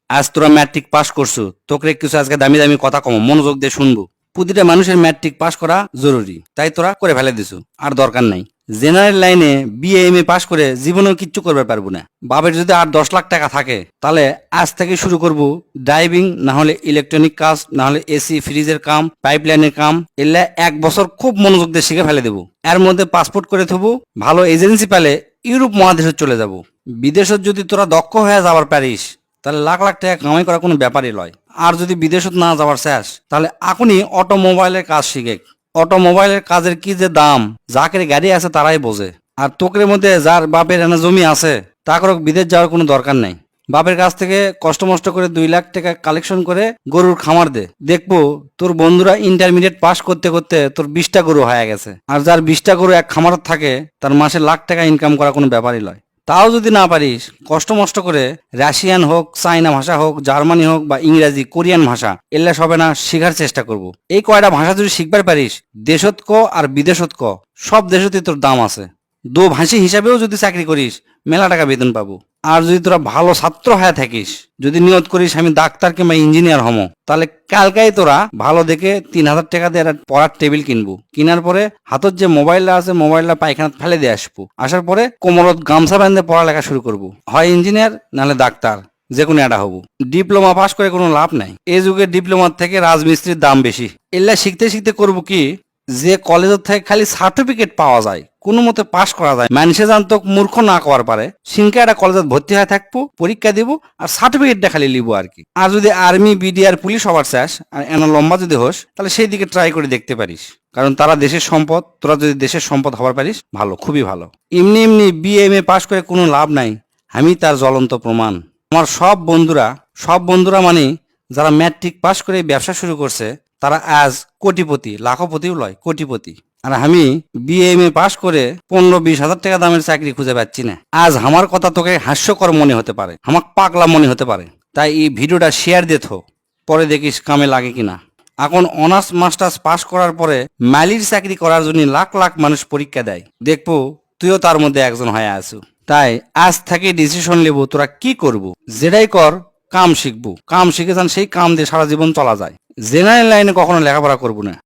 আজ তোরা matric pass করছো, তোকে কিছু আজকে দামি দামি কথা কম মনোযোগ দিয়ে শুনবো। প্রতিটা মানুষের ম্যাট্রিক পাস করা জরুরি, তাই তোরা করে ফেলে দিছো, আর দরকার নাই। জেনারেল লাইনে বিএ এম এ পাস করে জীবনেও কিচ্ছু করবে পারবো না। বাপের যদি আর 10 লাখ টাকা থাকে তাহলে আজ থেকে শুরু করব ড্রাইভিং, না হলে ইলেকট্রনিক কাজ, না হলে এসি ফ্রিজের কাম, পাইপলাইনের কাম। এলে 1 বছর খুব মনোযোগ দিয়ে শিখে ফেলে দেবো। এর মধ্যে পাসপোর্ট করে থবো, ভালো এজেন্সি পেলে ইউরোপ মহাদেশে চলে যাব। বিদেশত যদি তোরা দক্ষ হয়ে যাবার পারিস তাহলে লাখ লাখ টাকা কামাই করা কোনো ব্যাপারই লয়। আর যদি বিদেশত না যাওয়ার শেষ তাহলে এখনই অটোমোবাইলের কাজ শিখে। অটোমোবাইলের কাজের কি যে দাম, যাকের গাড়ি আছে তারাই বোঝে। আর তোকের মধ্যে যার বাপের এনে জমি আছে তাকে বিদেশ যাওয়ার কোনো দরকার নাই। বাপের কাছ থেকে কষ্ট মষ্ট করে 2 লাখ টাকা কালেকশন করে গরুর খামার দে, দেখবো তোর বন্ধুরা ইন্টারমিডিয়েট পাস করতে করতে তোর 20টা গরু হয়ে গেছে। আর যার 20টা গরু এক খামারত থাকে তার মাসে লাখ টাকা ইনকাম করা কোনো ব্যাপারই নয়। তাও যদি না পারিস, কষ্ট মষ্ট করে রাশিয়ান হোক, চাইনা ভাষা হোক, জার্মানি হোক বা ইংরাজি, কোরিয়ান ভাষা এলে সবে না শেখার চেষ্টা করব। এই কয়টা ভাষা যদি শিখবার পারিস, দেশত ক আর বিদেশত ক সব দেশতেই তোর দাম আছে। দো ভাষী হিসাবেও যদি চাকরি করিস মেলা টাকা বেতন পাবো। আর যদি তোরা ভালো ছাত্র হয়ে থাকিস, যদি নিয়ত করিস আমি ডাক্তার কিংবা ইঞ্জিনিয়ার হমো, তাহলে কালকাই তোরা ভালো দেখে 3,000 টাকা দিয়ে একটা পড়ার টেবিল কিনবো। কিনার পরে হাতত যে মোবাইলটা আছে মোবাইলটা পায়খানা ফেলে দিয়ে আসবো। আসার পরে কোমরত গামছা বাঁধে পড়ালেখা শুরু করবো। হয় ইঞ্জিনিয়ার নাহলে ডাক্তার, যে কোনো একটা হবো। ডিপ্লোমা পাস করে কোনো লাভ নাই। এই যুগে ডিপ্লোমার থেকে রাজমিস্ত্রির দাম বেশি। এগুলা শিখতে শিখতে করবো কি, যে কলেজের থেকে খালি সার্টিফিকেট পাওয়া যায়, কোনো মতে পাশ করা যায়, মানুষে জানতো মূর্খ না করার পারে, সিনকা একটা কলেজে ভর্তি হয়ে থাকবো, পরীক্ষা দিব আর সার্টিফিকেটটা খালি লিবো আর কি। আর যদি আর্মি, বিডিআর, পুলিশ হবার চাস আর এনা লম্বা যদি হোস তাহলে সেই দিকে ট্রাই করে দেখতে পারিস। কারণ তারা দেশের সম্পদ, তোরা যদি দেশের সম্পদ হবার পারিস ভালো, খুবই ভালো। এমনি এমনি বিএ এম এ পাশ করে কোনো লাভ নাই, আমি তার জ্বলন্ত প্রমাণ। আমার সব বন্ধুরা মানে যারা ম্যাট্রিক পাশ করে ব্যবসা শুরু করছে তারা আজ কোটিপতি, লাখপতিও লয়, কোটিপতি। আর আমি বিএ এম এ পাশ করে 15-20 হাজার টাকা দামের চাকরি খুঁজে পাচ্ছি না। আজ আমার কথা তোকে হাস্যকর মনে হতে পারে, আমার পাগলা মনে হতে পারে, তাই এই ভিডিওটা শেয়ার দিয়ে থো, পরে দেখিস কামে লাগে কিনা। এখন অনার্স মাস্টার্স পাশ করার পরে মালির চাকরি করার জন্য লাখ লাখ মানুষ পরীক্ষা দেয়, দেখবো তুইও তার মধ্যে একজন হয়ে আসু। তাই আজ থেকে ডিসিশন নেব তোরা কি করবো। যেটাই কর, কাম শিখবো, কাম শিখে যান, সেই কাম দিয়ে সারা জীবন চলা যায়। জেনারেল লাইনে কখনো লেখাপড়া করবো না।